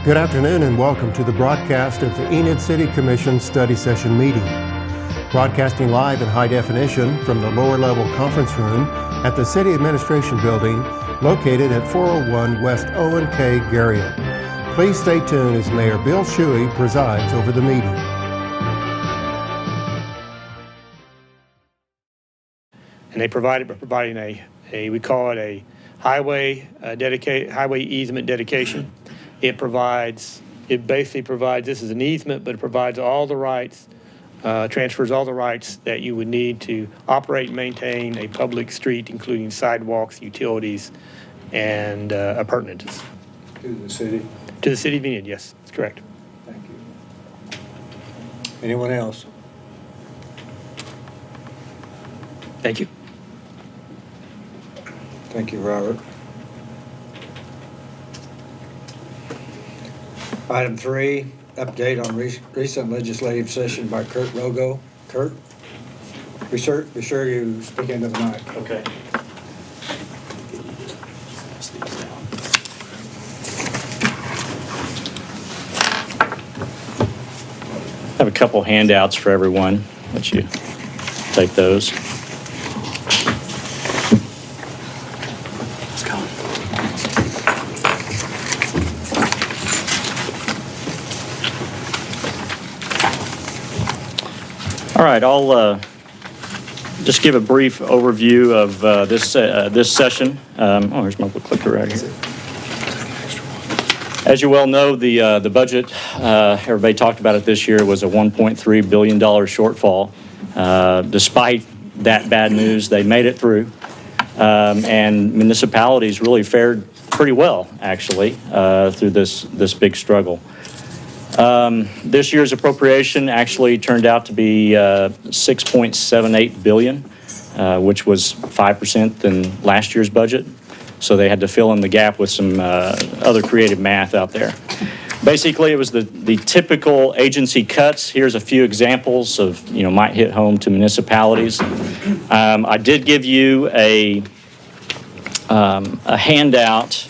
Good afternoon and welcome to the broadcast of the Enid City Commission study session meeting. Broadcasting live in high definition from the lower level conference room at the City Administration Building located at 401 West Owen K. Garriott. Please stay tuned as Mayor Bill Shuey presides over the meeting. And they providing a we call it a highway easement dedication. It basically provides, this is an easement, but it provides all the rights, transfers all the rights that you would need to operate and maintain a public street, including sidewalks, utilities, and appurtenances. To the city? To the city of Enid, yes, that's correct. Thank you. Anyone else? Thank you. Thank you, Robert. Item 3, update on recent legislative session by Kurt Rogo. Kurt, be sure you speak into the mic. Okay. I have a couple handouts for everyone. Let you take those. Let's go. All right, I'll just give a brief overview of this session. Here's my clicker right here. As you well know, the budget, everybody talked about it this year, was a $1.3 billion shortfall. Despite that bad news, they made it through. And municipalities really fared pretty well, actually, through this big struggle. This year's appropriation actually turned out to be $6.78 billion, which was 5% than last year's budget. So they had to fill in the gap with some other creative math out there. Basically, it was the typical agency cuts. Here's a few examples of, might hit home to municipalities. I did give you a handout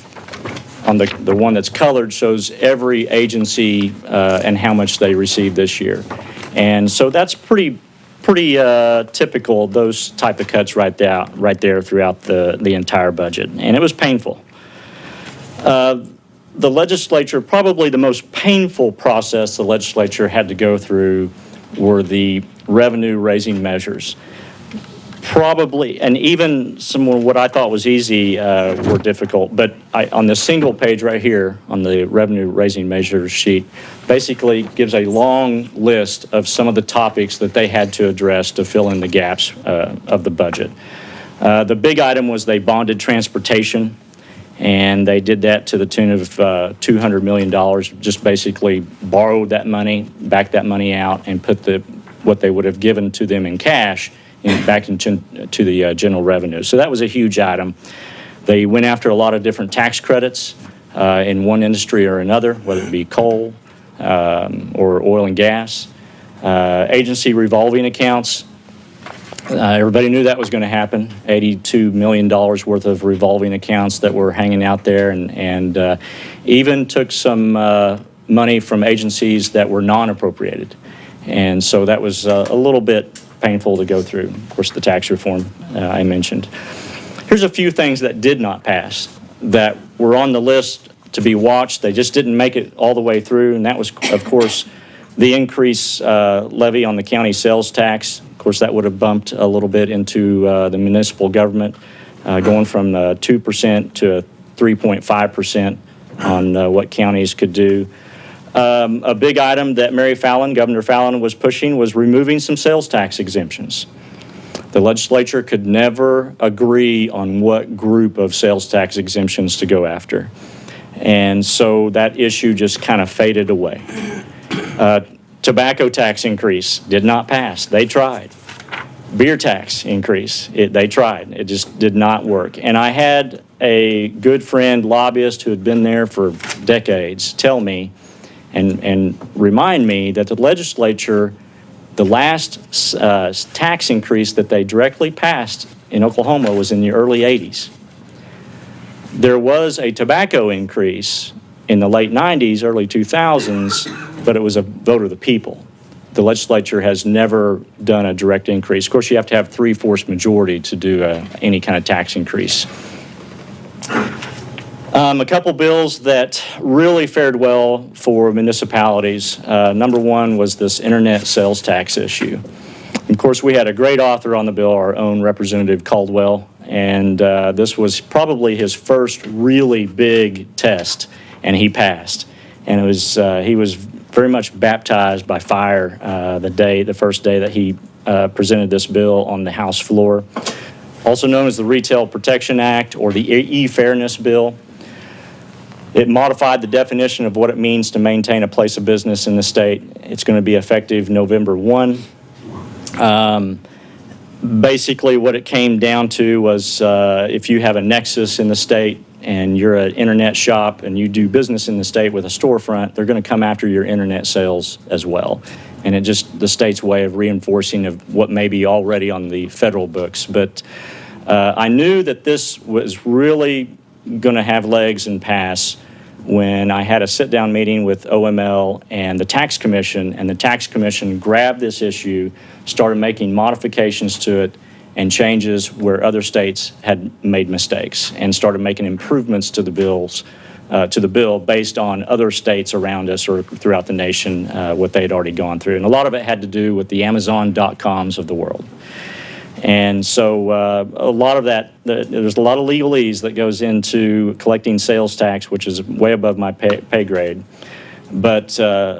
on the one that's colored, shows every agency and how much they received this year. And so that's pretty typical, those type of cuts right there throughout the entire budget. And it was painful. The legislature, probably the most painful process the legislature had to go through were the revenue raising measures. Probably, and even some of what I thought was easy were difficult, but on the single page right here on the revenue raising measures sheet, basically gives a long list of some of the topics that they had to address to fill in the gaps of the budget. The big item was they bonded transportation, and they did that to the tune of $200 million, just basically borrowed that money, backed that money out, and put what they would have given to them in cash back into the general revenue. So that was a huge item. They went after a lot of different tax credits in one industry or another, whether it be coal or oil and gas. Agency revolving accounts, everybody knew that was going to happen. $82 million worth of revolving accounts that were hanging out there, and even took some money from agencies that were non-appropriated. And so that was a little bit painful to go through. Of course, the tax reform I mentioned. Here's a few things that did not pass that were on the list to be watched. They just didn't make it all the way through, and that was, of course, the increase levy on the county sales tax. Of course, that would have bumped a little bit into the municipal government, going from 2% to 3.5% on what counties could do. A big item that Governor Fallin was pushing was removing some sales tax exemptions. The legislature could never agree on what group of sales tax exemptions to go after. And so that issue just kind of faded away. Tobacco tax increase did not pass. They tried. Beer tax increase, they tried. It just did not work. And I had a good friend, lobbyist, who had been there for decades, tell me and remind me that the legislature, the last tax increase that they directly passed in Oklahoma was in the early 80s. There was a tobacco increase in the late 90s, early 2000s, but it was a vote of the people. The legislature has never done a direct increase. Of course, you have to have 3/4 majority to do any kind of tax increase. A couple bills that really fared well for municipalities. Number one was this internet sales tax issue. Of course, we had a great author on the bill, our own Representative Caldwell, and this was probably his first really big test, and he passed. And it was he was very much baptized by fire the first day that he presented this bill on the House floor, also known as the Retail Protection Act or the E-Fairness Bill. It modified the definition of what it means to maintain a place of business in the state. It's going to be effective November 1. Basically, what it came down to was if you have a nexus in the state and you're an internet shop and you do business in the state with a storefront, they're going to come after your internet sales as well. And it just the state's way of reinforcing of what may be already on the federal books. But I knew that this was really going to have legs and pass when I had a sit-down meeting with OML and the Tax Commission, and the Tax Commission grabbed this issue, started making modifications to it and changes where other states had made mistakes, and started making improvements to the bill based on other states around us or throughout the nation, what they had already gone through. And a lot of it had to do with the Amazon.coms of the world. And so a lot of that, there's a lot of legalese that goes into collecting sales tax, which is way above my pay grade. But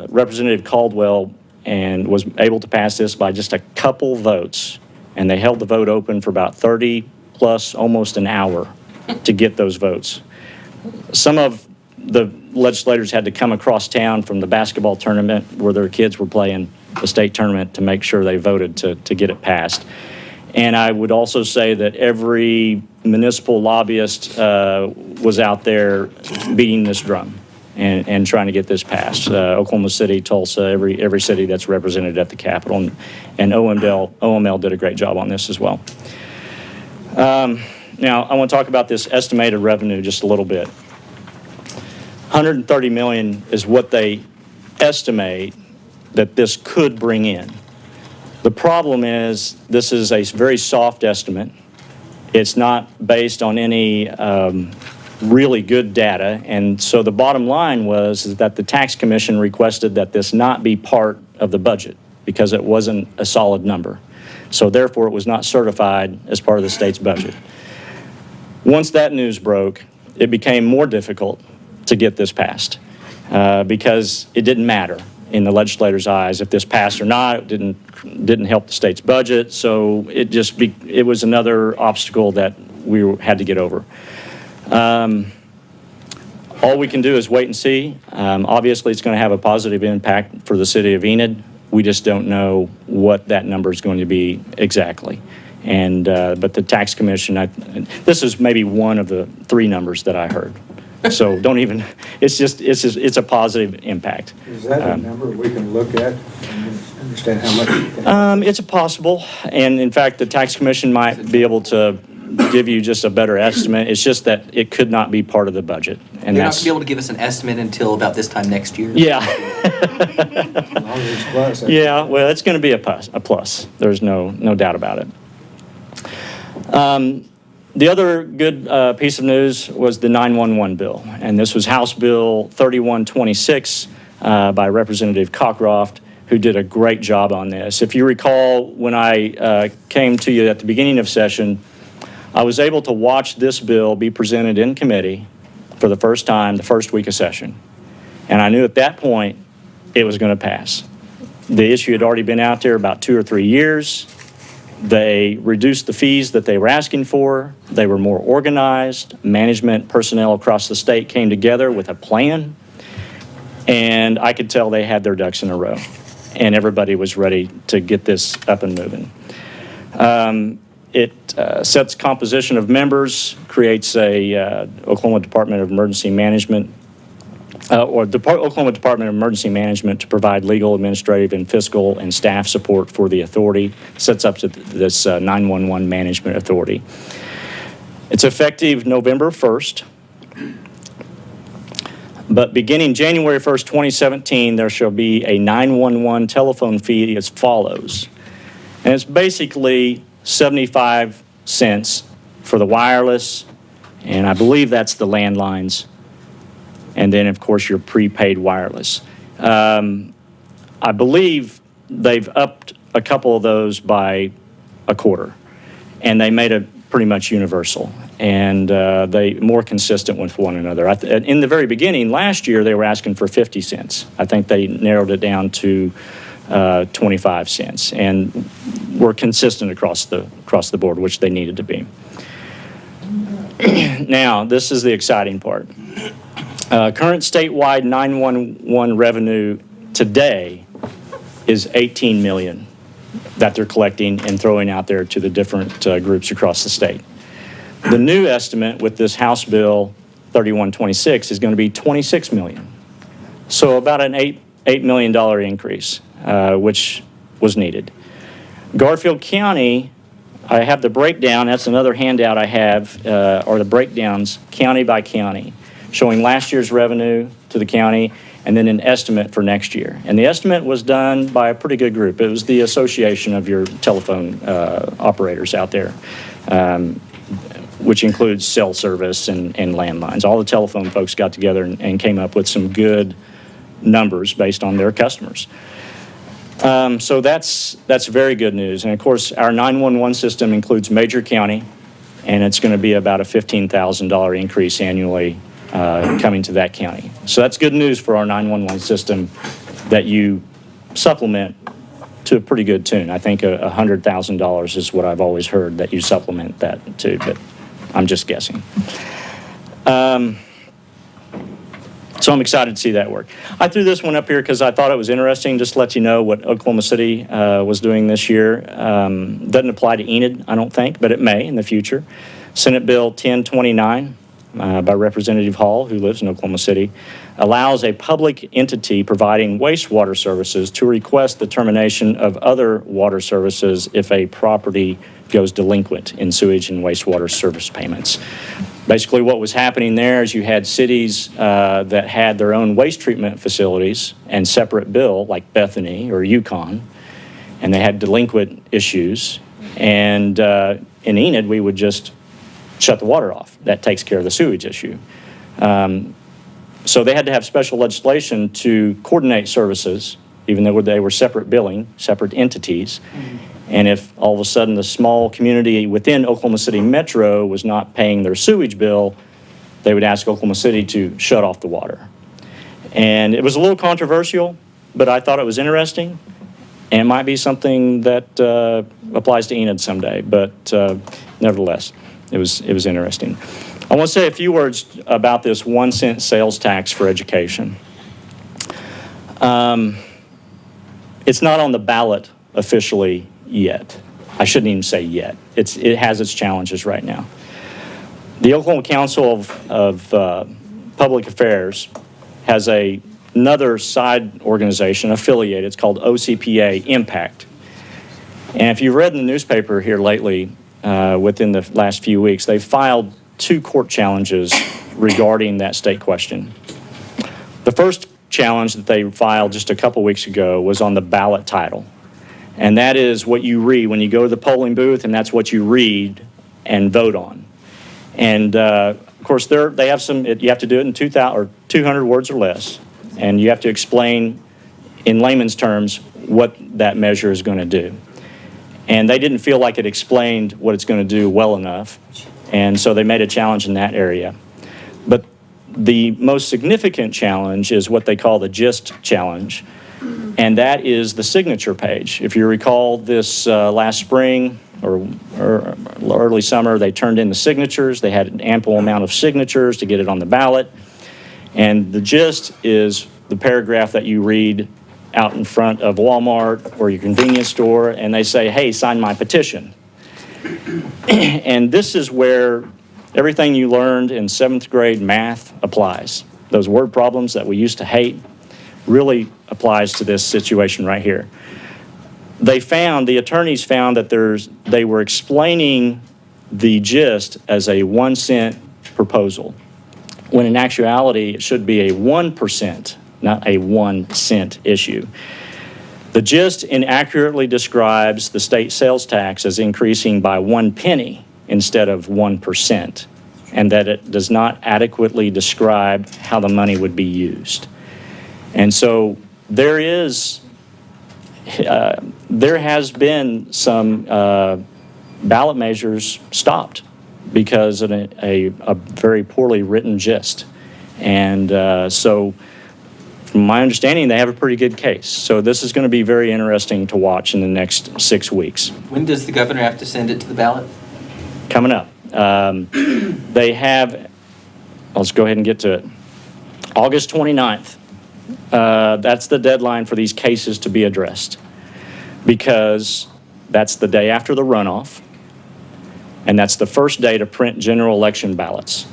Representative Caldwell was able to pass this by just a couple votes. And they held the vote open for about 30 plus almost an hour to get those votes. Some of the legislators had to come across town from the basketball tournament where their kids were playing the state tournament to make sure they voted to get it passed. And I would also say that every municipal lobbyist was out there beating this drum and trying to get this passed. Oklahoma City, Tulsa, every city that's represented at the Capitol, and OML did a great job on this as well. Now, I want to talk about this estimated revenue just a little bit. $130 million is what they estimate that this could bring in. The problem is this is a very soft estimate. It's not based on any really good data. And so the bottom line was that the Tax Commission requested that this not be part of the budget because it wasn't a solid number. So therefore, it was not certified as part of the state's budget. Once that news broke, it became more difficult to get this passed because it didn't matter in the legislators' eyes if this passed or not. It didn't help the state's budget, so it was another obstacle that we had to get over. All we can do is wait and see. Obviously, it's going to have a positive impact for the city of Enid. We just don't know what that number is going to be exactly. And but the Tax Commission, this is maybe one of the three numbers that I heard. So don't even, it's a positive impact. Is that a number we can look at and understand how much? It's possible, and in fact, the Tax Commission might be able to give you just a better estimate. It's just that it could not be part of the budget. And You're not going to be able to give us an estimate until about this time next year? Yeah. As long as it's plus, Yeah, well, it's going to be a plus. There's no doubt about it. The other good piece of news was the 911 bill, and this was House Bill 3126 by Representative Cockcroft, who did a great job on this. If you recall, when I came to you at the beginning of session, I was able to watch this bill be presented in committee for the first time the first week of session, and I knew at that point it was going to pass. The issue had already been out there about 2 or 3 years. They reduced the fees that they were asking for. They were more organized. Management personnel across the state came together with a plan, and I could tell they had their ducks in a row, and everybody was ready to get this up and moving. It sets composition of members, creates a Oklahoma Department of Emergency Management Oklahoma Department of Emergency Management to provide legal, administrative, and fiscal and staff support for the authority, sets up this 911 Management Authority. It's effective November 1st, But beginning January 1st, 2017, there shall be a 911 telephone fee as follows. And it's basically 75 cents for the wireless, and I believe that's the landlines, and then, of course, your prepaid wireless. I believe they've upped a couple of those by a quarter, and they made it pretty much universal, and they more consistent with one another. In the very beginning, last year, they were asking for 50 cents. I think they narrowed it down to 25 cents, and were consistent across the board, which they needed to be. Now, this is the exciting part. Current statewide 911 revenue today is $18 million that they're collecting and throwing out there to the different groups across the state. The new estimate with this House Bill 3126 is going to be $26 million. So about an $8 million increase, which was needed. Garfield County, I have the breakdown, that's another handout I have, are the breakdowns county by county, showing last year's revenue to the county and then an estimate for next year. And the estimate was done by a pretty good group. It was the Association of your telephone operators out there, which includes cell service and landlines. All the telephone folks got together and came up with some good numbers based on their customers. So that's very good news. And of course, our 911 system includes Major County, and it's going to be about a $15,000 increase annually coming to that county. So that's good news for our 911 system that you supplement to a pretty good tune. I think $100,000 is what I've always heard that you supplement that to, but I'm just guessing. So I'm excited to see that work. I threw this one up here because I thought it was interesting, just to let you know what Oklahoma City was doing this year. Doesn't apply to Enid, I don't think, but it may in the future. Senate Bill 1029 by Representative Hall, who lives in Oklahoma City, allows a public entity providing wastewater services to request the termination of other water services if a property goes delinquent in sewage and wastewater service payments. Basically, what was happening there is you had cities that had their own waste treatment facilities and separate bill, like Bethany or Yukon, and they had delinquent issues. And in Enid, we would just shut the water off. That takes care of the sewage issue. So they had to have special legislation to coordinate services, even though they were separate billing, separate entities. And if all of a sudden the small community within Oklahoma City Metro was not paying their sewage bill, they would ask Oklahoma City to shut off the water. And it was a little controversial, but I thought it was interesting. And it might be something that applies to Enid someday, but nevertheless, it was interesting. I want to say a few words about this 1 cent sales tax for education. It's not on the ballot officially yet. I shouldn't even say yet. It has its challenges right now. The Oklahoma Council of Public Affairs has another side organization affiliated. It's called OCPA Impact. And if you've read in the newspaper here lately, within the last few weeks, they filed 2 court challenges regarding that state question. The first challenge that they filed just a couple weeks ago was on the ballot title. And that is what you read when you go to the polling booth, and that's what you read and vote on. And of course, they have you have to do it in 200 words or less, and you have to explain in layman's terms what that measure is going to do. And they didn't feel like it explained what it's going to do well enough, and so they made a challenge in that area. But the most significant challenge is what they call the GIST challenge, and that is the signature page. If you recall this last spring or early summer, they turned in the signatures. They had an ample amount of signatures to get it on the ballot. And the GIST is the paragraph that you read out in front of Walmart or your convenience store, and they say, hey, sign my petition. And this is where everything you learned in 7th grade math applies. Those word problems that we used to hate really applies to this situation right here. The attorneys found that they were explaining the GIST as a 1 cent proposal. when in actuality, it should be a 1%, not a 1 cent issue. The gist inaccurately describes the state sales tax as increasing by 1 penny instead of 1%, and that it does not adequately describe how the money would be used. And so there has been some ballot measures stopped because of a very poorly written gist. And so from my understanding, they have a pretty good case. So this is going to be very interesting to watch in the next 6 weeks. When does the governor have to send it to the ballot? Coming up. They have, let's go ahead and get to it. August 29th. That's the deadline for these cases to be addressed, because that's the day after the runoff, and that's the first day to print general election ballots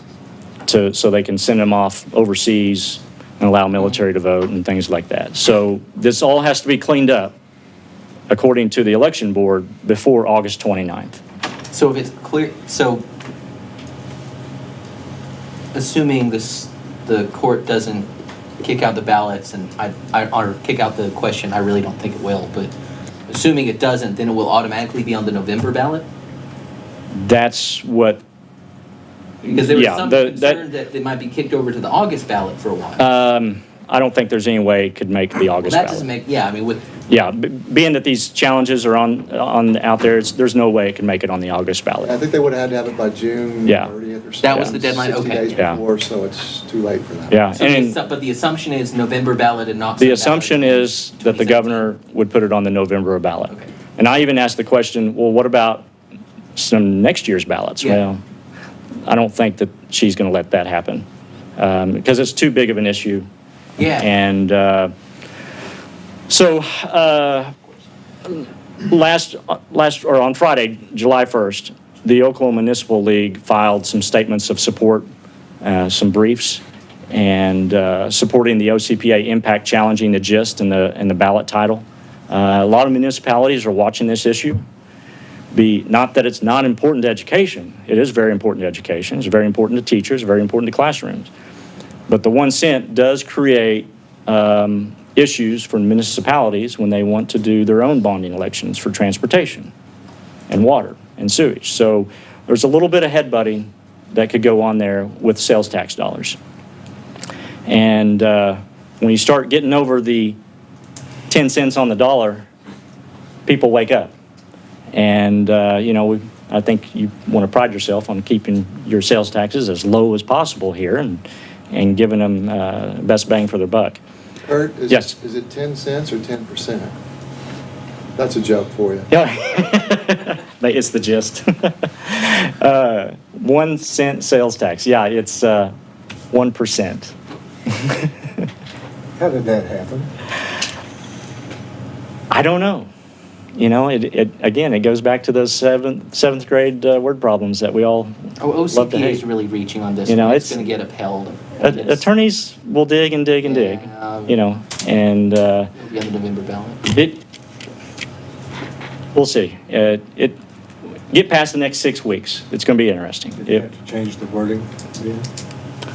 so they can send them off overseas and allow military to vote and things like that. So this all has to be cleaned up, according to the election board, before August 29th. So if it's clear, so assuming the court doesn't kick out the ballots and or kick out the question, I really don't think it will, but assuming it doesn't, then it will automatically be on the November ballot? That's what, Because there was Yeah, some the- concern that they might be kicked over to the August ballot for a while. I don't think there's any way it could make the Well, August that ballot. doesn't make, yeah, I mean, with, Yeah, being that these challenges are on out there, there's no way it can make it on the August I ballot. think they would have had to have it by June Yeah. 30th or something. That was the deadline? 60 Okay. days Yeah. before, so it's too late for that. Yeah, so and but the assumption is November ballot and not. the some ballot assumption in is that the 2017. governor would put it on the November ballot. Okay. And I even asked the question, well, what about some next year's ballots? Yeah. Well, I don't think that she's going to let that happen, because it's too big of an issue. Yeah. And so on Friday, July 1st, the Oklahoma Municipal League filed some statements of support, some briefs, and supporting the OCPA impact, challenging the gist and the ballot title. A lot of municipalities are watching this issue. Not that it's not important to education. It is very important to education. It's very important to teachers, very important to classrooms. But the 1 cent does create issues for municipalities when they want to do their own bonding elections for transportation and water and sewage. So there's a little bit of headbutting that could go on there with sales tax dollars. And when you start getting over the 10 cents on the dollar, people wake up. And, I think you want to pride yourself on keeping your sales taxes as low as possible here and giving them best bang for their buck. Kurt, Yes. is it 10 cents or 10%? That's a joke for you. Yeah, it's the gist. 1 cent sales tax. Yeah, it's 1%. How did that happen? I don't know. It goes back to those seventh grade word problems that we all love to OCPA hate. is really reaching on this. You know, one. It's it's- going to get upheld. Attorneys will dig and dig and dig, Yeah, and It'll be on the November ballot. we'll see. Get past the next 6 weeks. It's going to be interesting. Did you have to change the wording? Yeah.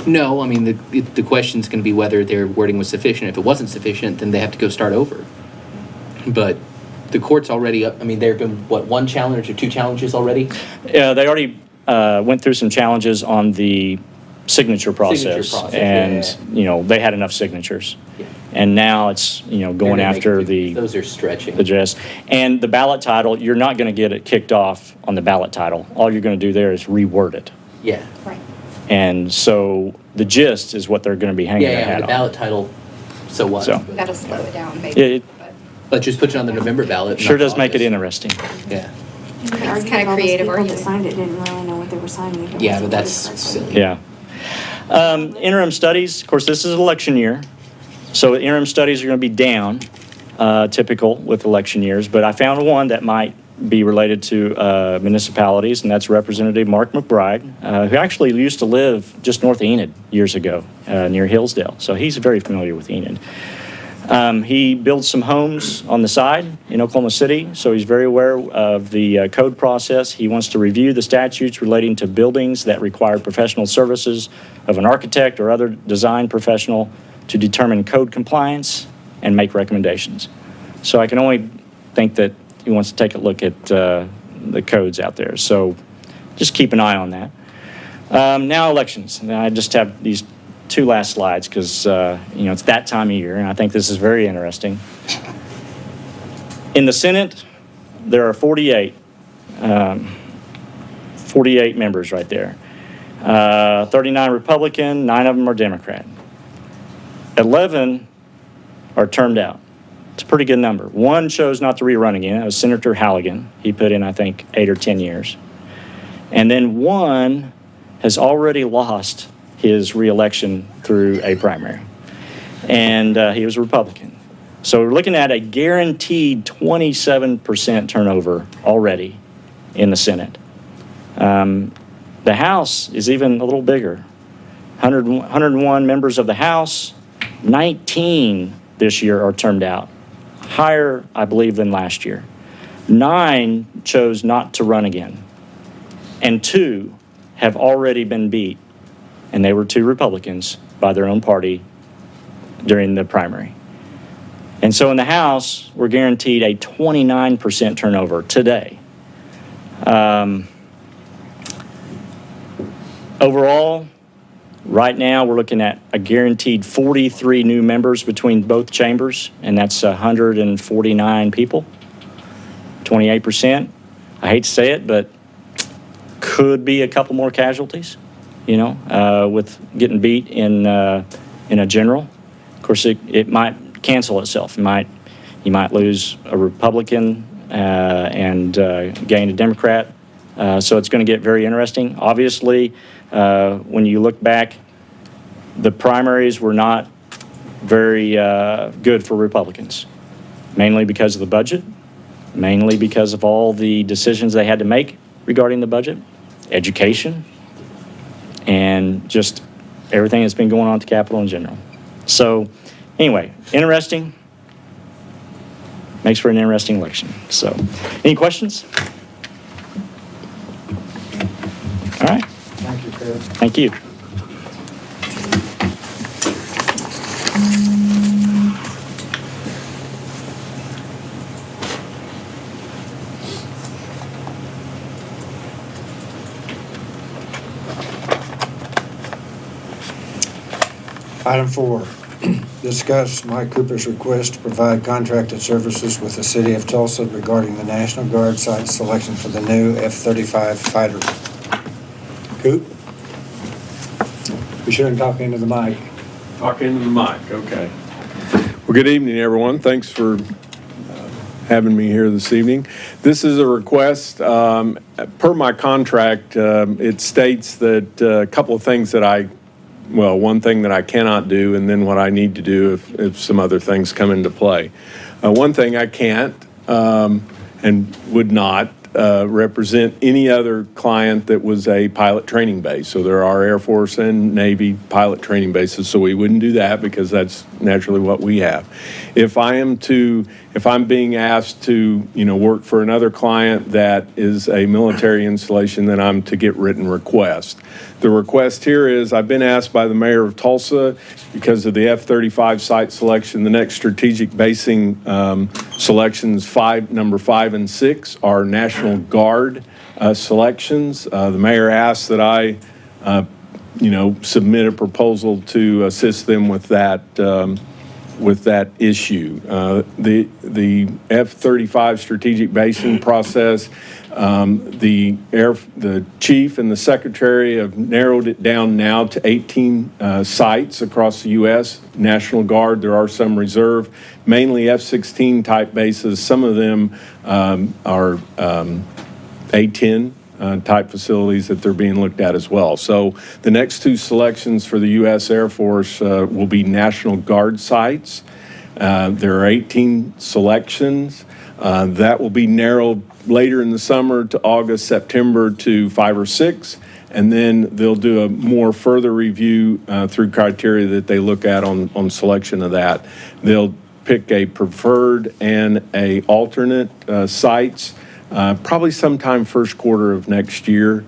No, I mean, the question's going to be whether their wording was sufficient. If it wasn't sufficient, then they have to go start over. But the court's already up. I mean, there have been, one challenge or 2 challenges already? They already went through some challenges on the signature process, and they had enough signatures. Yeah. And now it's They're going gonna make after it- the Those are stretching. gist. And the ballot title, you're not going to get it kicked off on the ballot title. All you're going to do there is reword it. Yeah. Right. And so the gist is what they're going to be hanging their Yeah, hat the on. ballot title, so what? So. We gotta slow it down, maybe. It But just put it on the November ballot. sure not does make it August. interesting. Yeah. It's kinda creative People argument. that signed it didn't really know what they were signing. if it Yeah, wasn't but that's voted for. silly. Yeah. Interim studies, of course, this is election year. So interim studies are going to be down, typical with election years. But I found one that might be related to municipalities, and that's Representative Mark McBride, who actually used to live just north of Enid years ago, near Hillsdale. So he's very familiar with Enid. He builds some homes on the side in Oklahoma City, so he's very aware of the code process. He wants to review the statutes relating to buildings that require professional services of an architect or other design professional to determine code compliance and make recommendations. So I can only think that he wants to take a look at the codes out there. So just keep an eye on that. Now elections. And I just have these two last slides because it's that time of year, and I think this is very interesting. In the Senate, there are 48 members right there. 39 Republican, 9 of them are Democrat. 11 are termed out. It's a pretty good number. One chose not to rerun again. That was Senator Halligan. He put in, I think, 8 or 10 years. And then one has already lost his reelection through a primary. And he was a Republican. So we're looking at a guaranteed 27% turnover already in the Senate. The House is even a little bigger. 101 members of the House, 19 this year are termed out. Higher, I believe, than last year. 9 chose not to run again. And 2 have already been beat. And they were 2 Republicans by their own party during the primary. And so in the House, we're guaranteed a 29% turnover today. Overall, right now, we're looking at a guaranteed 43 new members between both chambers, and that's 149 people, 28%. I hate to say it, but could be a couple more casualties, with getting beat in a general. Of course, it might cancel itself. You might lose a Republican and gain a Democrat. So it's going to get very interesting. Obviously, when you look back, the primaries were not very good for Republicans, mainly because of the budget, mainly because of all the decisions they had to make regarding the budget, education, and just everything that's been going on at the Capitol in general. So anyway, interesting. Makes for an interesting election. So any questions? All right. Thank you, Kurt. Thank you. Item 4, discuss Mike Cooper's request to provide contracted services with the City of Tulsa regarding the National Guard site selection for the new F-35 fighter. Coop? Be sure and talk into the mic. Talk into the mic, okay. Well, good evening, everyone. Thanks for having me here this evening. This is a request. Per my contract, it states that a couple of things that one thing that I cannot do, and then what I need to do if some other things come into play. One thing I can't and would not represent any other client that was a pilot training base. So there are Air Force and Navy pilot training bases, so we wouldn't do that because that's naturally what we have. If I'm being asked to, work for another client that is a military installation, then I'm to get written request. The request here is I've been asked by the mayor of Tulsa because of the F-35 site selection, the next strategic basing selections, number 5 and 6 are National Guard selections. The mayor asked that I, submit a proposal to assist them with that issue. The F-35 strategic basing process, the chief and the secretary have narrowed it down now to 18 sites across the U.S. National Guard, there are some reserve, mainly F-16 type bases. Some of them are A-10 type facilities that they're being looked at as well. So the next 2 selections for the U.S. Air Force will be National Guard sites. There are 18 selections. That will be narrowed later in the summer to August, September to 5 or 6. And then they'll do a more further review through criteria that they look at on selection of that. They'll pick a preferred and a alternate sites, probably sometime first quarter of next year.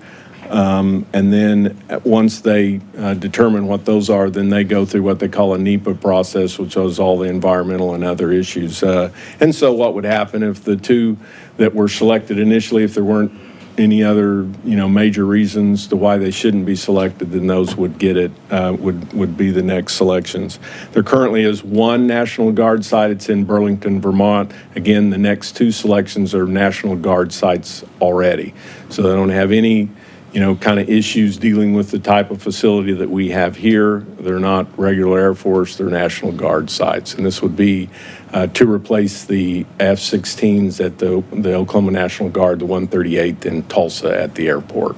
And then once they determine what those are, then they go through what they call a NEPA process, which is all the environmental and other issues. And so what would happen if the two that were selected initially, if there weren't any other, major reasons to why they shouldn't be selected, then those would get it, would be the next selections. There currently is one National Guard site. It's in Burlington, Vermont. Again, the next two selections are National Guard sites already. So they don't have any kind of issues dealing with the type of facility that we have here. They're not regular Air Force, they're National Guard sites. And this would be to replace the F-16s at the Oklahoma National Guard, the 138th in Tulsa at the airport.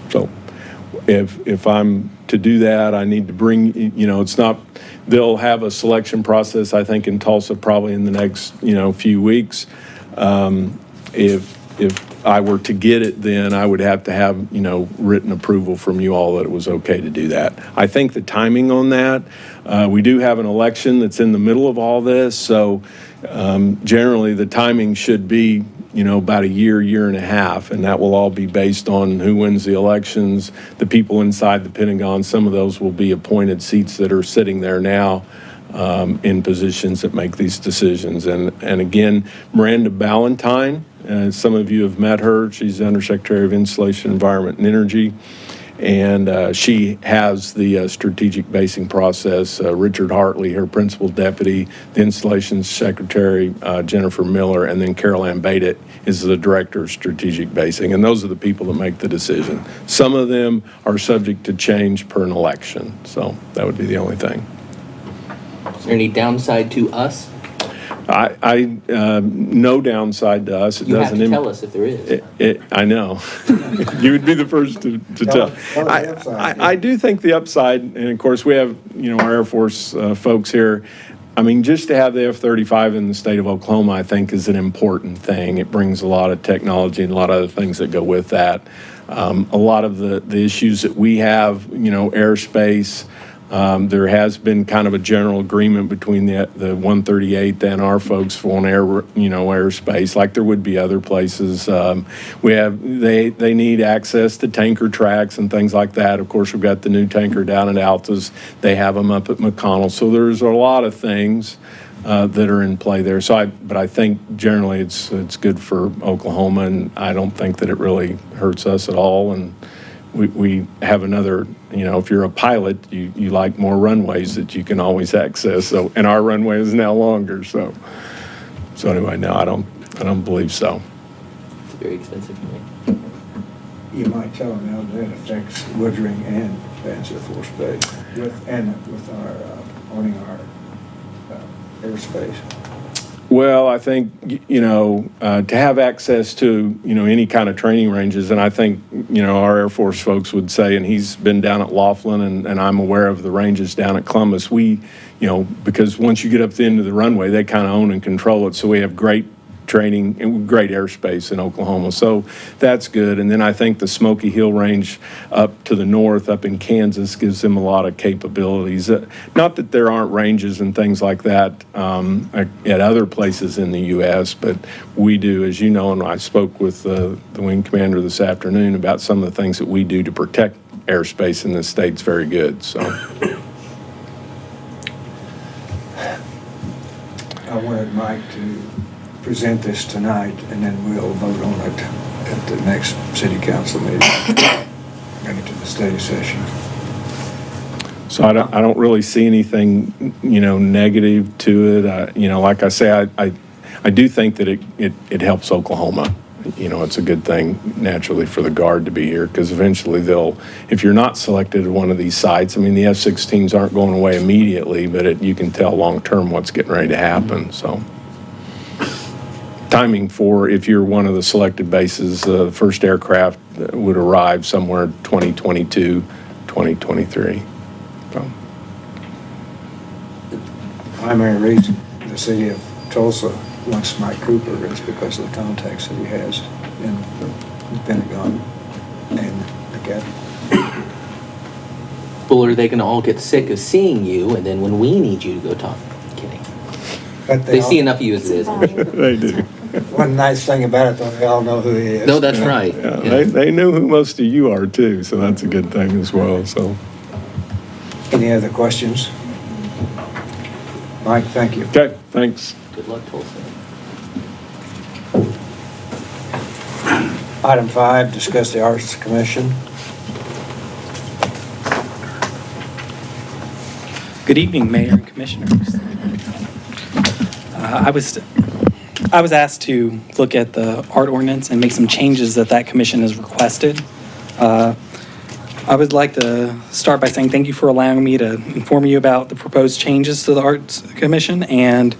So if I'm to do that, I need to bring, it's not, they'll have a selection process, I think, in Tulsa probably in the next, few weeks. If I were to get it, then I would have to have, written approval from you all that it was okay to do that. I think the timing on that, we do have an election that's in the middle of all this, so generally the timing should be, about a year and a half, and that will all be based on who wins the elections, the people inside the Pentagon. Some of those will be appointed seats that are sitting there now in positions that make these decisions. And again, Miranda Ballantyne, some of you have met her. She's the Undersecretary of Installation, Environment, and Energy. And she has the strategic basing process. Richard Hartley, her principal deputy, the Installations Secretary, Jennifer Miller, and then Carol Ann Badet is the Director of Strategic Basing. And those are the people that make the decision. Some of them are subject to change per an election. So that would be the only thing. Is there any downside to us? No downside to us. It You have doesn't to tell us if there is. I know. You would be the first to tell. Tell the upside. I do think the upside, and of course we have, our Air Force folks here. I mean, just to have the F-35 in the state of Oklahoma, I think is an important thing. It brings a lot of technology and a lot of other things that go with that. A lot of the issues that we have, airspace, there has been kind of a general agreement between the 138th and our folks on airspace, like there would be other places. They need access to tanker tracks and things like that. Of course, we've got the new tanker down at Altus. They have them up at McConnell. So there's a lot of things that are in play there. But I think generally it's good for Oklahoma, and I don't think that it really hurts us at all. And we have another, if you're a pilot, you like more runways that you can always access. So, and our runway is now longer. So anyway, no, I don't believe so. It's very expensive to me. You might tell them how that affects Woodring and Vance Air Force Base with our owning our airspace. Well, I think, to have access to, any kind of training ranges, and I think, our Air Force folks would say, and he's been down at Laughlin, and I'm aware of the ranges down at Columbus, because once you get up to the end of the runway, they kind of own and control it, so we have great training and great airspace in Oklahoma. So that's good. And then I think the Smoky Hill Range up to the north, up in Kansas, gives them a lot of capabilities. Not that there aren't ranges and things like that at other places in the U.S., but we do, as you know, and I spoke with the wing commander this afternoon about some of the things that we do to protect airspace in the state's very good. So I wanted Mike to present this tonight, and then we'll vote on it at the next city council meeting, bring it to the study session. So I don't really see anything, negative to it. Like I say, I do think that it helps Oklahoma. It's a good thing naturally for the Guard to be here, because eventually if you're not selected at one of these sites, I mean, the F-16s aren't going away immediately, but you can tell long-term what's getting ready to happen, so. Timing for, if you're one of the selected bases, the first aircraft would arrive somewhere 2022, 2023. So. The primary reason the city of Tulsa wants Mike Cooper is because of the contacts that he has in the Pentagon and the cabinet. Well, are they going to all get sick of seeing you, and then when we need you to go talk? Kidding. But They see all- enough of you as it is. They do. One nice thing about it, though, they all know who he is. No, that's right. Yeah, they know who most of you are too, so that's a good thing as well, so. Any other questions? Mike, thank you. Okay, thanks. Good luck, Tulsa. Item 5, discuss the Arts Commission. Good evening, Mayor and Commissioners. I was asked to look at the art ordinance and make some changes that commission has requested. I would like to start by saying thank you for allowing me to inform you about the proposed changes to the Arts Commission and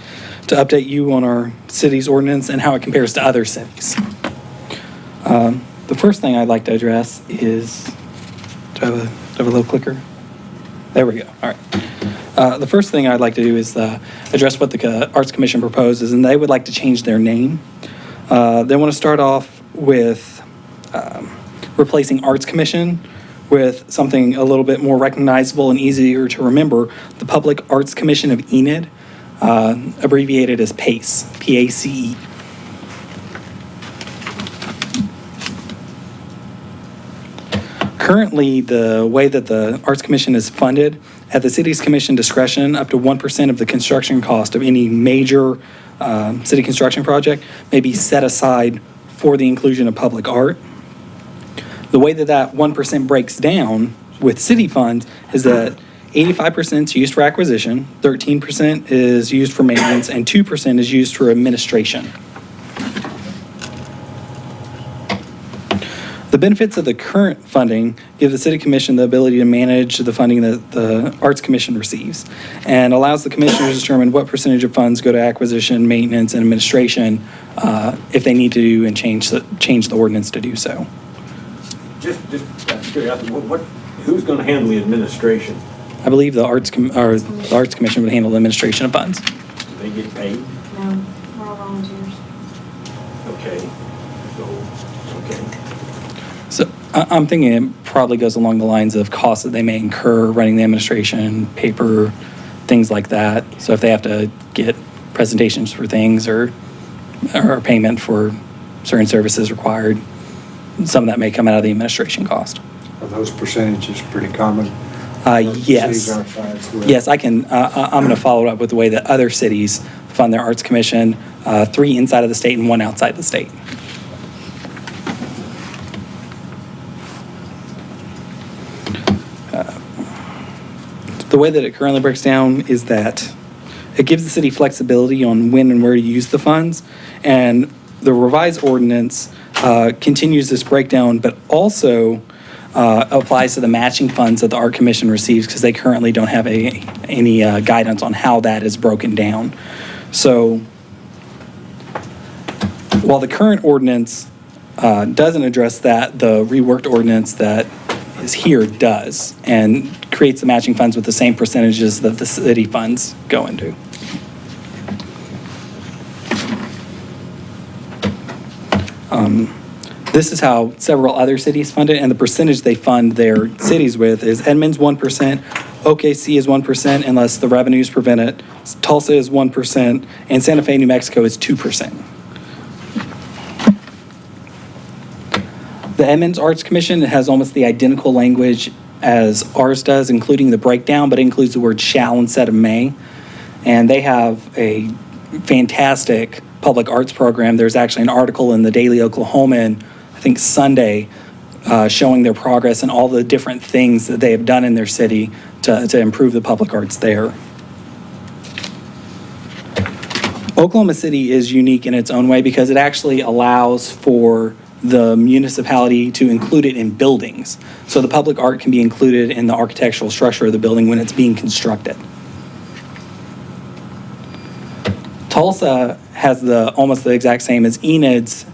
to update you on our city's ordinance and how it compares to other cities. The first thing I'd like to address is, do I have a little clicker? There we go. All right. The first thing I'd like to do is address what the Arts Commission proposes, and they would like to change their name. They want to start off with replacing Arts Commission with something a little bit more recognizable and easier to remember, the Public Arts Commission of Enid, abbreviated as PACE, P-A-C-E. Currently, the way that the Arts Commission is funded, at the city's commission discretion, up to 1% of the construction cost of any major city construction project may be set aside for the inclusion of public art. The way that 1% breaks down with city funds is that 85% is used for acquisition, 13% is used for maintenance, and 2% is used for administration. The benefits of the current funding give the City Commission the ability to manage the funding that the Arts Commission receives and allows the commissioners to determine what percentage of funds go to acquisition, maintenance, and administration if they need to and change the ordinance to do so. Just out of curiosity, who's going to handle the administration? I believe the Arts Commission would handle the administration of funds. Do they get paid? No, we're all volunteers. Okay. Okay. So I'm thinking it probably goes along the lines of costs that they may incur running the administration, paper, things like that. So if they have to get presentations for things or payment for certain services required, some of that may come out of the administration cost. Are those percentages pretty common? Yes. Cities our size with? Yes, I can. I'm going to follow up with the way that other cities fund their Arts Commission, 3 inside of the state and 1 outside the state. The way that it currently breaks down is that it gives the city flexibility on when and where to use the funds, and the revised ordinance continues this breakdown, but also applies to the matching funds that the Art Commission receives because they currently don't have any guidance on how that is broken down. So while the current ordinance doesn't address that, the reworked ordinance that is here does and creates the matching funds with the same percentages that the city funds go into. This is how several other cities fund it, and the percentage they fund their cities with is Edmonds 1%, OKC is 1% unless the revenues prevent it, Tulsa is 1%, and Santa Fe, New Mexico is 2%. The Edmonds Arts Commission has almost the identical language as ours does, including the breakdown, but it includes the word shall instead of may. And they have a fantastic public arts program. There's actually an article in the Daily Oklahoman, I think Sunday, showing their progress and all the different things that they have done in their city to improve the public arts there. Oklahoma City is unique in its own way because it actually allows for the municipality to include it in buildings. So the public art can be included in the architectural structure of the building when it's being constructed. Tulsa has almost the exact same as Enid's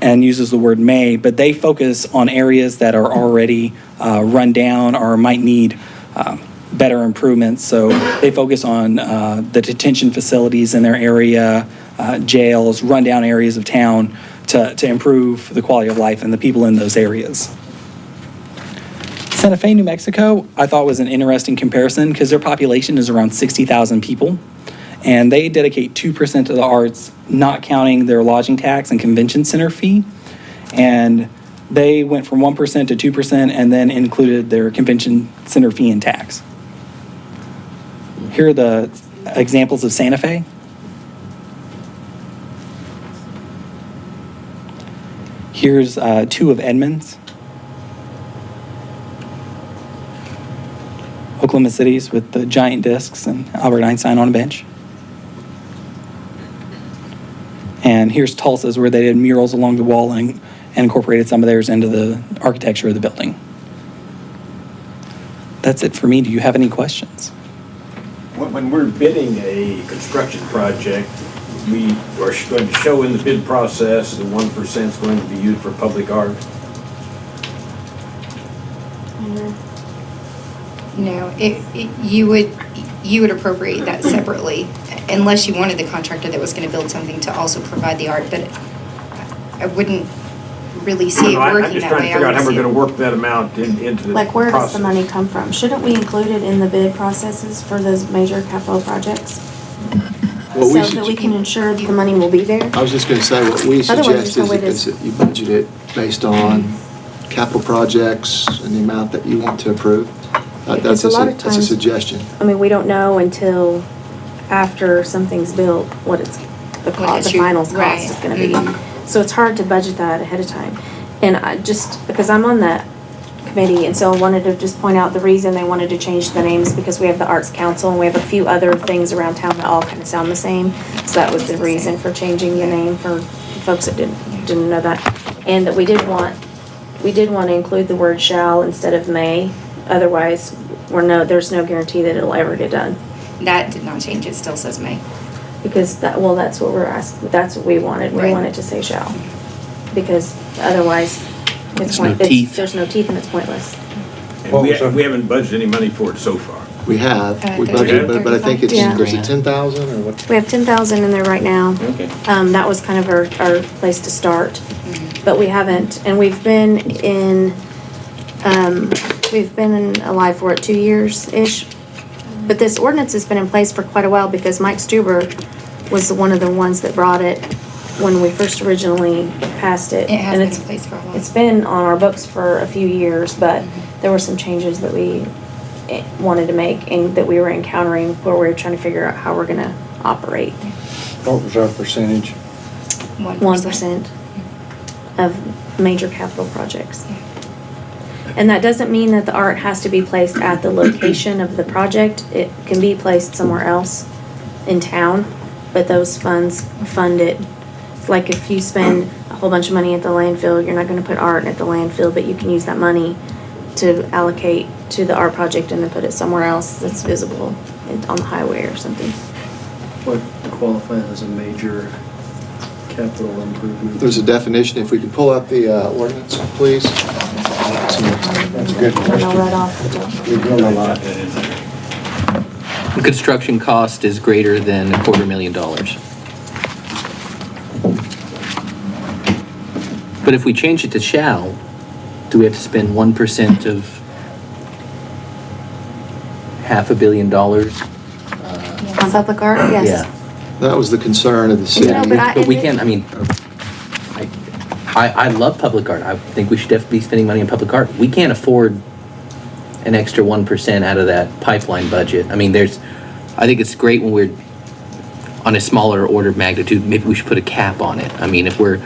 and uses the word may, but they focus on areas that are already run down or might need better improvements. So they focus on the detention facilities in their area, jails, rundown areas of town to improve the quality of life and the people in those areas. Santa Fe, New Mexico, I thought was an interesting comparison because their population is around 60,000 people. And they dedicate 2% to the arts, not counting their lodging tax and convention center fee. And they went from 1% to 2% and then included their convention center fee and tax. Here are the examples of Santa Fe. Here's 2 of Edmonds. Oklahoma City's with the giant discs and Albert Einstein on a bench. And here's Tulsa's, where they did murals along the wall and incorporated some of theirs into the architecture of the building. That's it for me. Do you have any questions? When we're bidding a construction project, we are going to show in the bid process the 1% is going to be used for public art. No, you would appropriate that separately, unless you wanted the contractor that was going to build something to also provide the art, but I wouldn't really see it I'm working just that trying to way. figure I out how would we're see going to it- work that amount into the Like, where does the process. money come from? Shouldn't we include it in the bid processes for those major capital projects? What So we should- that we can ensure that the money will be there? I was just going to say, what we Otherwise, suggest there's no way to- is that you budget it based on capital projects and the amount that you want to approve. Because a lot of That's a times- suggestion. I mean, we don't know until after something's built what it's, the What cost, it's the your- final cost right. is gonna be. Mhm. So it's hard to budget that ahead of time. And I just, because I'm on that committee, and so I wanted to just point out the reason they wanted to change the names, because we have the Arts Council and we have a few other things around town that all kind of sound the same. So that was the reason for changing the name for folks that didn't know that. And that we did want to include the word shall instead of may. Otherwise, there's no guarantee that it'll ever get done. That did not change, it still says may. Because that's what we're asking, that's what we wanted. We Right. wanted to say shall. Because otherwise, There's no teeth. There's no teeth and it's pointless. And What we was that? we haven't budgeted any money for it so far. We have, we 30, budgeted, but I think it's, 35. is it 10,000 or what? We have 10,000 in there right now. Okay. That was kind of our place to start. But we haven't, and we've been alive for 2 years-ish. But this ordinance has been in place for quite a while because Mike Stuber was one of the ones that brought it when we first originally passed it. It has And been it's- in place for a while. It's been on our books for a few years, but there were some changes that we wanted to make and that we were encountering where we were trying to figure out how we're gonna operate. What was our percentage? 1% of major capital projects. And that doesn't mean that the art has to be placed at the location of the project. It can be placed somewhere else in town, but those funds fund it. It's like if you spend a whole bunch of money at the landfill, you're not gonna put art at the landfill, but you can use that money to allocate to the art project and then put it somewhere else that's visible on the highway or something. What qualifies as a major capital improvement? There's a definition, if we could pull up the ordinance, please. That's a good And I'll question. read off the We build a lot. That in there. The construction cost is greater than $250,000. But if we change it to shall, do we have to spend 1% of $500 million? on public art, yes. Yeah. That was the concern of the city. No, but But we can't, I mean, I love public art. I think we should definitely be spending money on public art. We can't afford an extra 1% out of that pipeline budget. I mean, I think it's great when we're on a smaller order of magnitude. Maybe we should put a cap on it. I mean, if we're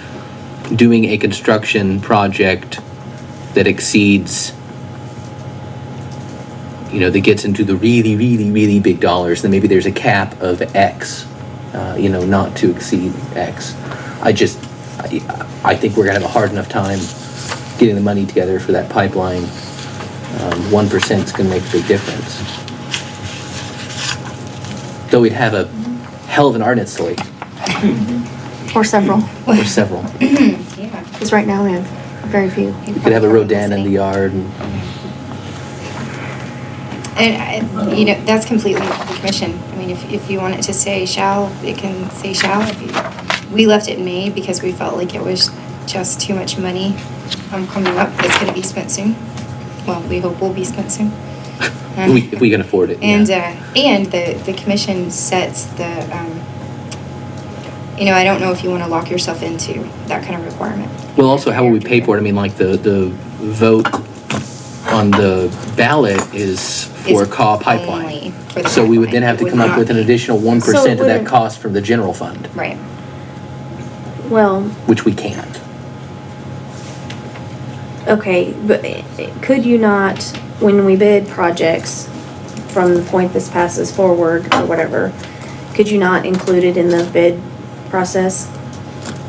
doing a construction project that exceeds, that gets into the really, really, really big dollars, then maybe there's a cap of X, not to exceed X. I think we're gonna have a hard enough time getting the money together for that pipeline. 1% is gonna make a big difference. Though we'd have a hell of an art installation, Or several, or several. Yeah. because right now we have very few. We could have a Rodin in the yard, and And, that's completely up to the commission. I mean, if you want it to say shall, it can say shall. We left it may because we felt like it was just too much money coming up that's gonna be spent soon. Well, we hope will be spent soon. If we can afford it, yeah. And the commission sets the, I don't know if you want to lock yourself into that kind of requirement. Well, also, how will we pay for it? I mean, like, the vote on the ballot is for Is CAW only pipeline. for the So we would then pipeline. have to Would come up not with an be- additional 1% So it of that wouldn't- cost from the general fund, Right. Well, which we can't. okay, but could you not, when we bid projects from the point this passes forward or whatever, could you not include it in the bid process?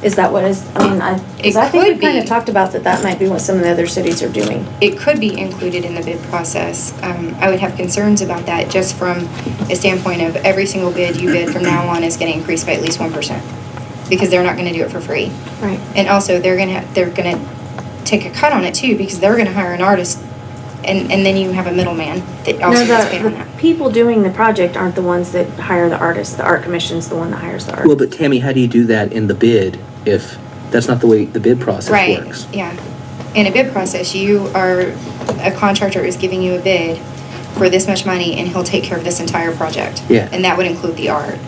Is that what is, because I think could we kind of be. talked about that might be what some of the other cities are doing. It could be included in the bid process. I would have concerns about that just from a standpoint of every single bid you bid from now on is going to increase by at least 1%. Because they're not going to do it for free. Right. And also, they're gonna take a cut on it too, because they're gonna hire an artist, and then you have a middleman that also gets paid on No, that. the people doing the project aren't the ones that hire the artist. The art commission's the one that hires the artist. Well, but Tammy, how do you do that in the bid if that's not the way the bid process Right, works? yeah. In a bid process, a contractor is giving you a bid for this much money, and he'll take care of this entire project. Yeah. And that would include the art.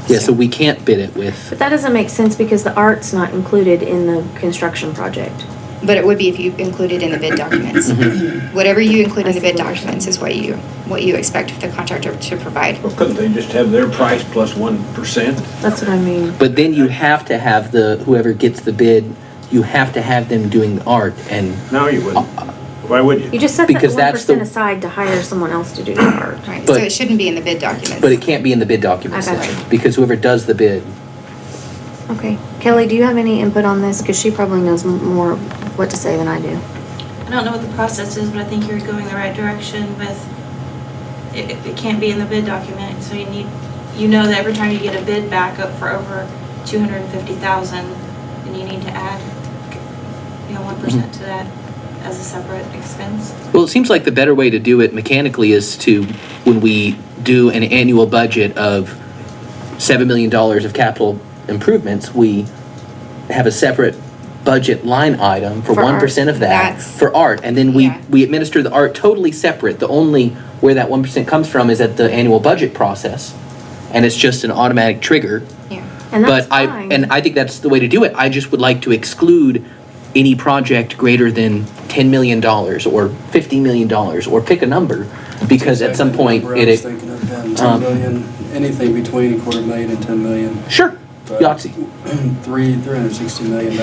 Yeah, so we can't bid it with, But that doesn't make sense because the art's not included in the construction project. But it would be if you include it in the bid documents. Mm-hmm. Whatever you include in the bid documents is what you expect the contractor to provide. Well, couldn't they just have their price plus 1%? That's what I mean. but then you have to have whoever gets the bid, you have to have them doing the art, and No, you wouldn't. Why would You you? just set that Because that's the- 1% aside to hire someone else to do the art. Right, so But- it shouldn't be in the bid documents. but it can't be in the bid documents. I got you. Because whoever does the bid, Okay. Kelly, do you have any input on this? Because she probably knows more what to say than I do. I don't know what the process is, but I think you're going the right direction with, it can't be in the bid document, so you know that every time you get a bid back up for over 250,000, then you need to add, 1% to that as a separate expense. well, it seems like the better way to do it mechanically is to, when we do an annual budget of $7 million of capital improvements, we have a separate budget line item for For art. 1% of that That's- for art, and then Yeah. we administer the art totally separate. The only where that 1% comes from is at the annual budget process, and it's just an automatic trigger. Yeah. And that's But fine. I think that's the way to do it. I just would like to exclude any project greater than $10 million or $50 million, or pick a number, because at some point I was thinking of then, 10 million, anything between $250,000 and 10 million. Sure, But Yahtzee. $360 million.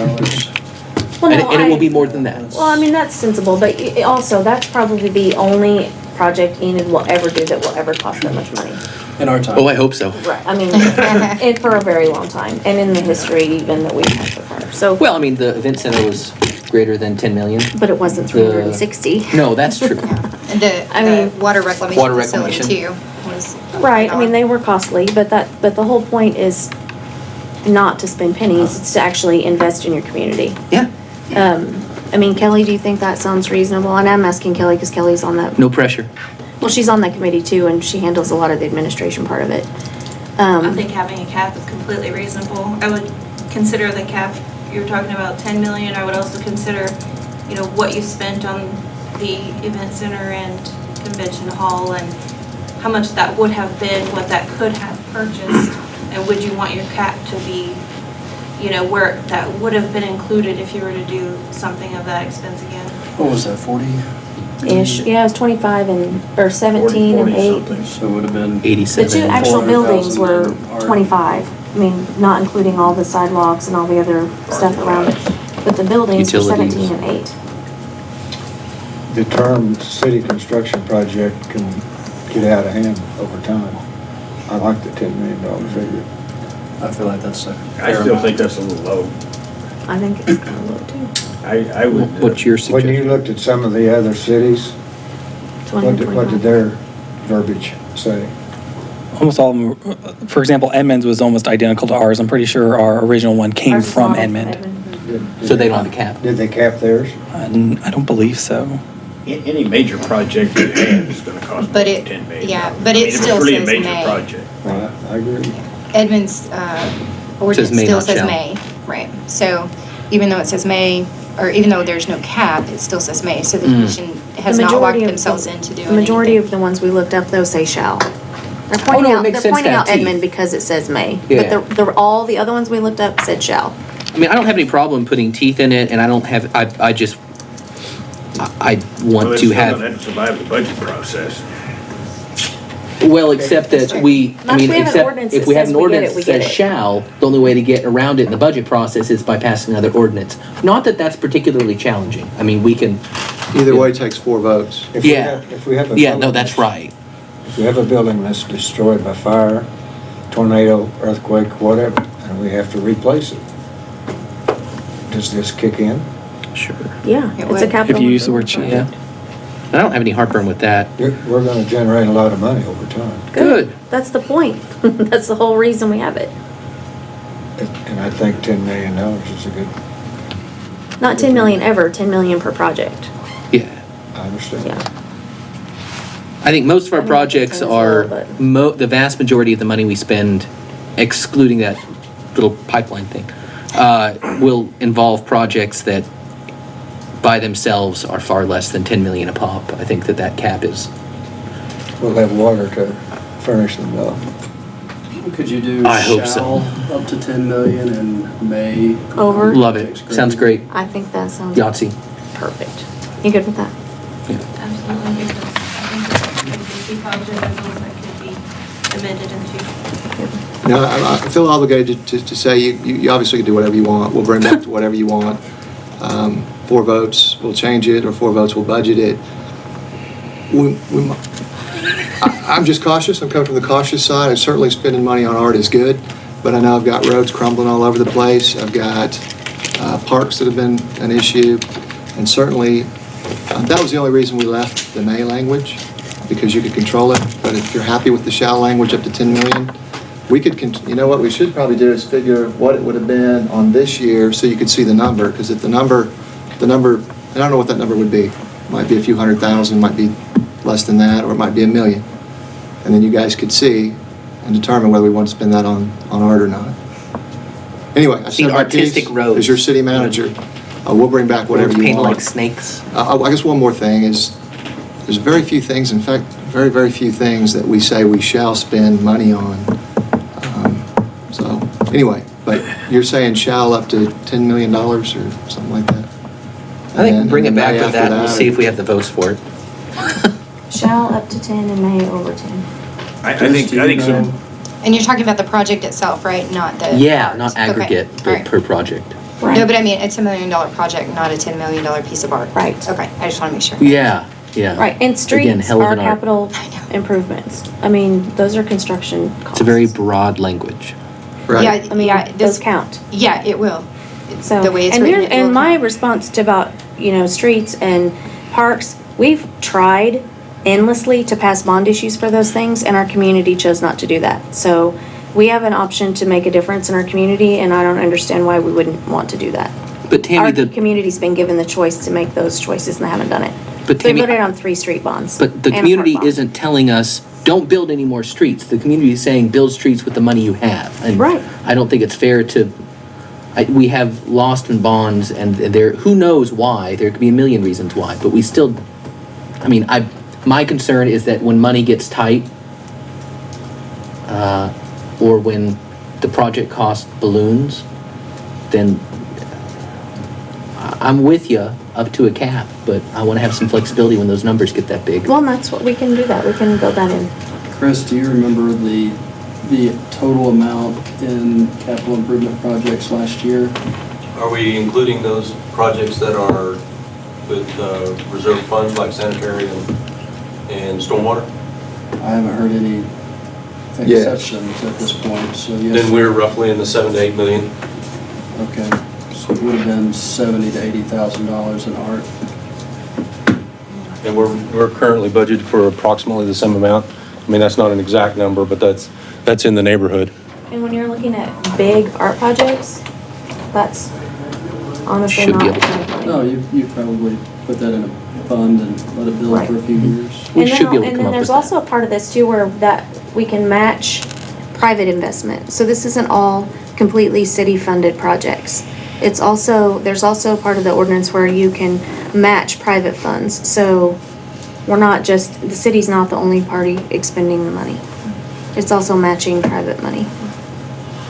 Well, And no, it will I- be more than that. Well, I mean, that's sensible, but also, that's probably the only project Enid will ever do that will ever cost that much money. In our time. Oh, I hope so. Right. I mean, and for a very long time, and in the history even that we've had so far. So, Well, I mean, the event center was greater than 10 million. but it wasn't 360. No, that's true. And I the mean- water reclamation Water facility reclamation. too was. Right, I mean, they were costly, but the whole point is not to spend pennies, it's to actually invest in your community. Yeah, I mean, Kelly, do you think that sounds reasonable? And I'm asking Kelly because Kelly's on that, no pressure. well, she's on that committee too, and she handles a lot of the administration part of it. I think having a cap is completely reasonable. I would consider the cap, you were talking about 10 million, I would also consider, what you spent on the event center and convention hall, and how much that would have been, what that could have purchased, and would you want your cap to be, where that would have been included if you were to do something of that expense again? What was that, 40? Ish, yeah, it was 25 or 17 and 8. something. So it would have been. The 87. two actual 400,000 buildings were in art. 25. I mean, not including all the sidewalks and all the other stuff around it. But the buildings were Utilities. 17 and 8. The term city construction project can get out of hand over time. I like the $10 million figure. I feel like that's a I fair still amount. think that's a little low. I think it's kind of low too. I would. What's your When you suggestion? looked at some of the other cities, 20 what and did 25. their verbiage say? Almost all of them, for example, Edmonds was almost identical to ours. I'm pretty sure our original one came Ours is from modeled Edmond. So they don't have a cap. Did they cap theirs? I don't believe so. Any major project you have is gonna cost more But than it- 10 million. yeah, dollars. but I it mean, if it's still really a says major May. project. Right, I agree. Edmund's ordinance May, still not says shall. May, right? So even though it says May, or even though there's no cap, it still says May. So the commission has The not majority locked of themselves the- into doing The majority anything. of the ones we looked up, though, say shall. They're no, pointing it out, makes they're sense pointing to out have teeth. Edmond because it says may. Yeah. But all the other ones we looked up said shall. I mean, I don't have any problem putting teeth in it, and I don't have, I just, I want to have. Well, it's still gonna have to survive the budget process. Well, except that we, Not I mean, if we have an except ordinance if that we have says an we get ordinance it, we that get says it. shall, the only way to get around it in the budget process is by passing another ordinance. Not that that's particularly challenging. I mean, we can, Either way takes 4 votes. If we Yeah. have- If we have a. yeah, no, building that's right. If we have a building that's destroyed by fire, tornado, earthquake, whatever, and we have to replace it, does this kick in? Sure. Yeah, It it's a would. capital. If you use the word improvement shall. project. I don't have any heartburn with that. We're gonna generate a lot of money over time. Good. That's the point. That's the whole reason we have it. And I think $10 million is a good, Not 10 million ever, 10 million per project. Yeah. I understand. Yeah. I think most of our I mean, projects it's are, low, but- the vast majority of the money we spend, excluding that little pipeline thing, will involve projects that by themselves are far less than 10 million a pop. I think that cap is, We'll have water to furnish them though. Could you do I hope so. shall up to 10 million and may? Over? love it. Sounds great. I think that sounds Yahtzee. perfect. You good with that? Absolutely, because I think it's a project that could be amended in the future. Now, I feel obligated to say, you obviously can do whatever you want. We'll bring back to whatever you want. 4 votes, we'll change it, or 4 votes, we'll budget it. I'm just cautious. I'm coming from the cautious side. And certainly spending money on art is good, but I know I've got roads crumbling all over the place. I've got parks that have been an issue, and certainly that was the only reason we left the may language, because you could control it. But if you're happy with the shall language up to 10 million, we could, you know what we should probably do is figure what it would have been on this year so you could see the number, because if the number, I don't know what that number would be. Might be a few $100,000, might be less than that, or it might be $1 million. And then you guys could see and determine whether we want to spend that on art or not. Anyway, I See, said my artistic piece. roads. As your city manager, we'll bring back whatever you Painted want. like snakes. I guess one more thing is, there's very few things, in fact, very, very few things that we say we shall spend money on. So, anyway, but you're saying shall up to $10 million or something like that? I think And bring it then back May with after that and we'll see if we have the votes for it. Shall up to 10 and may over 10. I think some, And you're talking about the project itself, right? Not the. Yeah, art. not Okay, aggregate, all but right. per project. Right. No, but I mean, it's $1 million project, not a $10 million piece of art. Right. Okay, I just want to make sure. Yeah, yeah. Right, and Again, streets hell of are an art. capital I know. improvements. I mean, those are construction costs. It's a very broad language. Right. Yeah, I mean, yeah, those this, count. yeah, it will. It's So, the way it's and written. here, it will and my count. response to about, streets and parks, we've tried endlessly to pass bond issues for those things, and our community chose not to do that. So we have an option to make a difference in our community, and I don't understand why we wouldn't want to do that. But Tammy, Our the, community's been given the choice to make those choices, and they haven't done it. But So we Tammy- voted on 3 street bonds. but the and a community park bond. isn't telling us, don't build any more streets. The community is saying, build streets with the money you have. And Right. I don't think it's fair to, we have lost in bonds, and there, who knows why, there could be a million reasons why, but we still, my concern is that when money gets tight, or when the project cost balloons, then I'm with you up to a cap, but I want to have some flexibility when those numbers get that big. Well, and that's what, we can do that. We can build that in. Chris, do you remember the total amount in capital improvement projects last year? Are we including those projects that are with reserve funds like sanitary and stormwater? I haven't heard any Yes. exceptions at this point, so yes. Then we're roughly in the 7 to 8 million. Okay, so it would have been $70,000 to $80,000 in art. And we're currently budgeted for approximately the same amount. I mean, that's not an exact number, but that's in the neighborhood. And when you're looking at big art projects, that's honestly Should not be a able ton of money. No, you probably put that in a fund and let it build Right. for a few years. We And should then- be able to And come then up there's with also that. a part of this too where that we can match private investment. So this isn't all completely city-funded projects. It's also, there's also part of the ordinance where you can match private funds. So we're not just, the city's not the only party expending the money. It's also matching private money.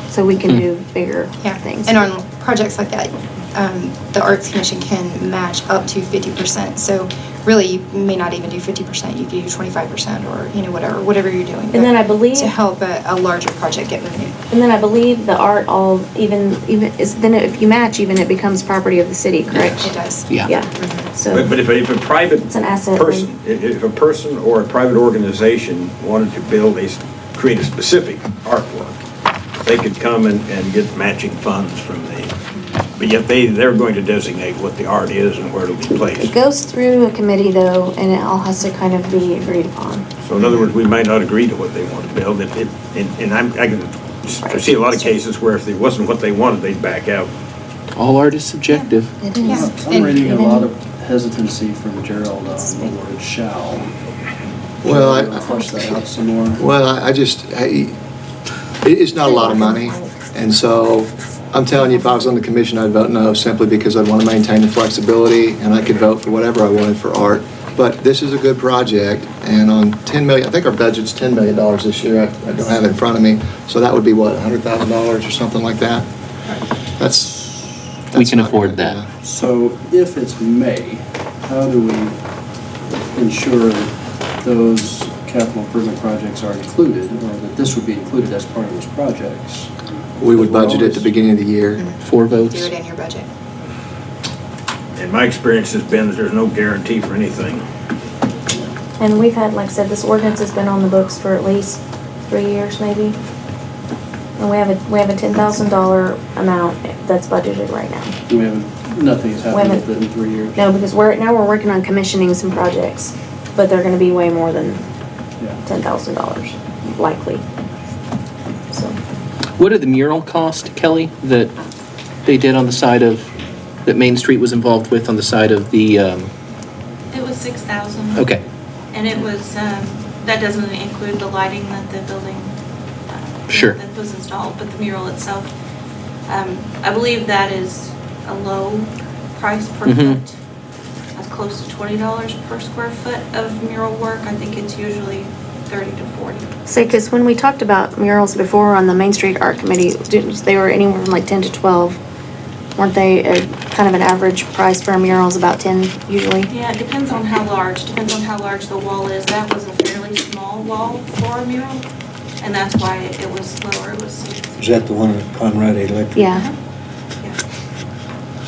So we can do bigger Yeah, things. and on projects like that, the Arts Commission can match up to 50%. So really, you may not even do 50%, you could do 25% or, you know, whatever you're doing. And then But I believe- to help a larger project get renewed. And then I believe the art all, even is, then if you match, even it becomes property of the city, correct? It does. Yeah. Yeah, so. But if a private It's an asset. person, if a person or a private organization wanted to create a specific artwork, they could come and get matching funds from but yet they're going to designate what the art is and where it'll be It placed. goes through a committee though, and it all has to kind of be agreed upon. So in other words, we might not agree to what they want to build. And I can foresee a lot of cases where if it wasn't what they wanted, they'd back out. All art is subjective. It is. I'm reading a And lot of hesitancy from Gerald on the word shall. Well, Maybe we'll flush that out some more. Well, it's not a lot of money, and so I'm telling you, if I was on the commission, I'd vote no, simply because I'd want to maintain the flexibility, and I could vote for whatever I wanted for art. But this is a good project, and on 10 million, I think our budget's $10 million this year, I don't have it in front of me, so that would be what, $100,000 or something like that? We can not afford bad, that. yeah. So if it's May, how do we ensure that those capital improvement projects are included, or that this would be included as part of those projects? We would budget at the beginning of the year. 4 votes. Do it in your budget. And my experience has been that there's no guarantee for anything. And we've had, like I said, this ordinance has been on the books for at least 3 years maybe. And we have a $10,000 amount that's budgeted right now. We haven't, nothing has happened haven't- with it in 3 years. No, because now we're working on commissioning some projects, but they're gonna be way more than Yeah. $10,000, likely. So, What did the mural cost, Kelly, that they did on the side of, that Main Street was involved with on the side of the, It was 6,000. okay. And it was, that doesn't include the lighting that the building Sure. that was installed, but the mural itself. I believe that is a low price per Mhm. foot. That's close to $20 per square foot of mural work. I think it's usually 30 to 40. say, cause when we talked about murals before on the Main Street Art Committee, they were anywhere from like 10 to 12. Weren't they kind of an average price for a mural is about 10 usually? Yeah, it depends on how large the wall is. That was a fairly small wall for a mural, and that's why it was lower. It was 6. Is that the one at Conrad Electric? Yeah, Yeah.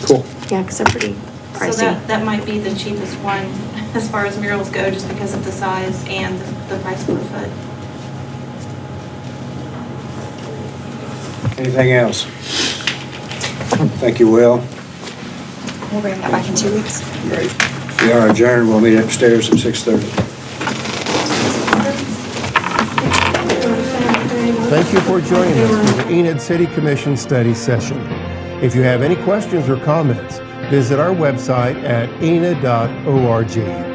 Cool. yeah, cause they're pretty So pricey. that might be the cheapest one as far as murals go, just because of the size and the price per foot. Anything else? Thank you, Will. We'll bring that back in 2 weeks. Great. We are adjourned. We'll meet upstairs at 6:30. Thank you for joining us for the Enid City Commission study session. If you have any questions or comments, visit our website at enid.org.